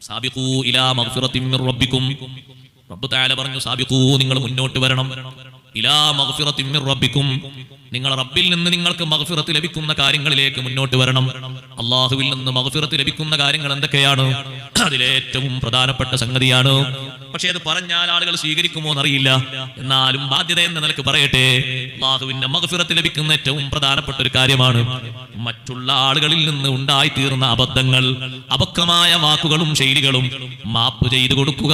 സാബിഖൂ ഇലാ മഗ്ഫിറത്തിൻ മിർ റബ്ബിക്കും. റബ്ബ് തആല പറഞ്ഞു, സാബിഖൂ, നിങ്ങൾ മുന്നോട്ട് വരണം. ഇലാ മഗ്ഫിറത്തിൻ മിർ റബ്ബിക്കും, നിങ്ങൾ റബ്ബിൽ നിന്ന് നിങ്ങൾക്ക് മഗ്ഫിറത്ത് ലഭിക്കുന്ന കാര്യങ്ങളിലേക്ക് മുന്നോട്ട് വരണം. അല്ലാഹുവിൽ നിന്ന് മഗ്ഫിറത്ത് ലഭിക്കുന്ന കാര്യങ്ങൾ എന്തൊക്കെയാണ്? അതിലേറ്റവും പ്രധാനപ്പെട്ട സംഗതിയാണ്. പക്ഷെ അത് പറഞ്ഞാൽ ആളുകൾ സ്വീകരിക്കുമോ എന്നറിയില്ല. എന്നാലും ബാധ്യത എന്ന നിലക്ക് പറയട്ടെ, അല്ലാഹുവിന്റെ മഗ്ഫിറത്ത് ലഭിക്കുന്ന ഏറ്റവും പ്രധാനപ്പെട്ട ഒരു കാര്യമാണ് മറ്റുള്ള ആളുകളിൽ നിന്ന് ഉണ്ടായിത്തീർന്ന അബദ്ധങ്ങൾ, അപക്വമായ വാക്കുകളും ശൈലികളും മാപ്പ് ചെയ്തു കൊടുക്കുക.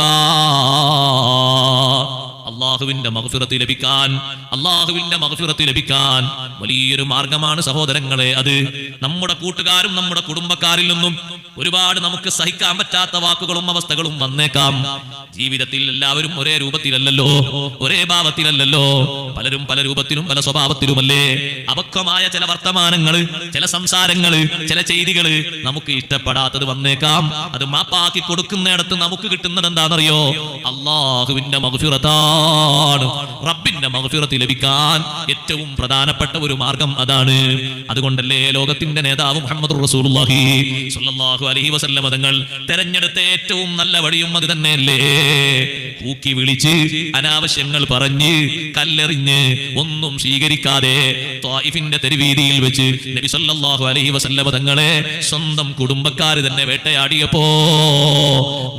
അള്ളാഹുവിന്റെ മഗ്ഫിറത്ത് ലഭിക്കാൻ, അള്ളാഹുവിന്റെ മഗ്ഫിറത്ത് ലഭിക്കാൻ വലിയൊരു മാർഗമാണ് സഹോദരങ്ങളെ. അത് നമ്മുടെ കൂട്ടുകാരും നമ്മുടെ കുടുംബക്കാരിൽ നിന്നും ഒരുപാട് നമുക്ക് സഹിക്കാൻ പറ്റാത്ത വാക്കുകളും അവസ്ഥകളും വന്നേക്കാം. ജീവിതത്തിൽ എല്ലാവരും ഒരേ രൂപത്തിലല്ലല്ലോ, ഒരേ ഭാവത്തിലല്ലല്ലോ. പലരും പല രൂപത്തിലും പല സ്വഭാവത്തിലുമല്ലേ. അപക്വമായ ചില വർത്തമാനങ്ങള്, ചില സംസാരങ്ങള്, ചില ചെയ്തികള് നമുക്ക് ഇഷ്ടപ്പെടാത്തത് വന്നേക്കാം. അത് മാപ്പാക്കി കൊടുക്കുന്നിടത്ത് നമുക്ക് കിട്ടുന്നത് എന്താണെന്നറിയോ? അള്ളാഹുവിന്റെ മഗ്ഫിറത്താണ്. റബ്ബിന്റെ മഗ്ഫിറത്ത് ലഭിക്കാൻ ഏറ്റവും പ്രധാനപ്പെട്ട ഒരു മാർഗം അതാണ്. അതുകൊണ്ടല്ലേ ലോകത്തിന്റെ നേതാവ് മുഹമ്മദ് റസൂലുള്ളാഹി സ്വല്ലല്ലാഹു അലൈഹി വസല്ലം തങ്ങൾ തെരഞ്ഞെടുത്ത ഏറ്റവും നല്ല വഴിയും അത് തന്നെയല്ലേ? കൂക്കി വിളിച്ച് അനാവശ്യങ്ങൾ പറഞ്ഞ് കല്ലെറിഞ്ഞ് ഒന്നും സ്വീകരിക്കാതെ ത്വായിഫിന്റെ തെരുവീതിയിൽ വെച്ച് നബി സല്ലല്ലാഹു അലൈഹി വസല്ലം തങ്ങളെ സ്വന്തം കുടുംബക്കാർ തന്നെ വേട്ടയാടിയപ്പോ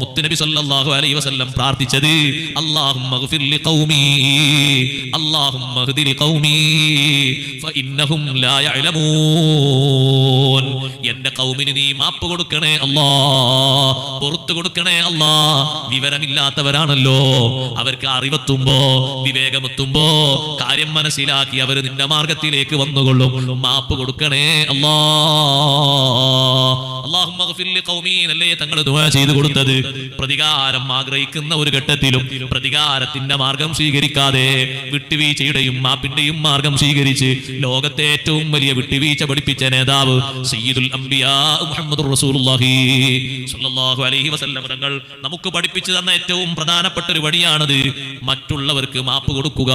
മുത്തുനബി സല്ലല്ലാഹു അലൈഹി വസല്ലം പ്രാർത്ഥിച്ചത്, അല്ലാഹുമ്മ ഗ്ഫിർ ലി ഖൗമി, അല്ലാഹുമ്മ ഹ്ദി ലി ഖൗമി ഫഇന്നഹും ലാ യഅലമൂൻ. എന്റെ ഖൗമിന് നീ മാപ്പ് കൊടുക്കണേ അല്ലാ, പുറത്തു കൊടുക്കണേ അല്ലാ. വിവരമില്ലാത്തവരാണല്ലോ, അവർക്ക് അറിവെത്തുമ്പോ വിവേകമെത്തുമ്പോ കാര്യം മനസ്സിലാക്കി അവർ നിന്റെ മാർഗത്തിലേക്ക് വന്നുകൊള്ളും. മാപ്പ് കൊടുക്കണേ അല്ലാ. അല്ലാഹുമ്മ ഗ്ഫിർ ലി ഖൗമി എന്നല്ലേ തങ്ങൾ ദുആ ചെയ്തു കൊടുത്തത്. പ്രതികാരം ആഗ്രഹിക്കുന്ന ഒരു ഘട്ടത്തിലും പ്രതികാരത്തിന്റെ മാർഗം സ്വീകരിക്കാതെ വിട്ടുവീഴ്ചയുടെയും മാപ്പിന്റെയും മാർഗം സ്വീകരിച്ച് ലോകത്തെ ഏറ്റവും വലിയ വിട്ടുവീഴ്ച പഠിപ്പിച്ച നേതാവ് സയ്യിദുൽ അംബിയാ മുഹമ്മദുർ റസൂലുള്ളാഹി സ്വല്ലല്ലാഹു അലൈഹി വസല്ലം തങ്ങൾ നമുക്ക് പഠിപ്പിച്ചു തന്ന ഏറ്റവും പ്രധാനപ്പെട്ട ഒരു വഴിയാണത്. മറ്റുള്ളവർക്ക് മാപ്പ് കൊടുക്കുക.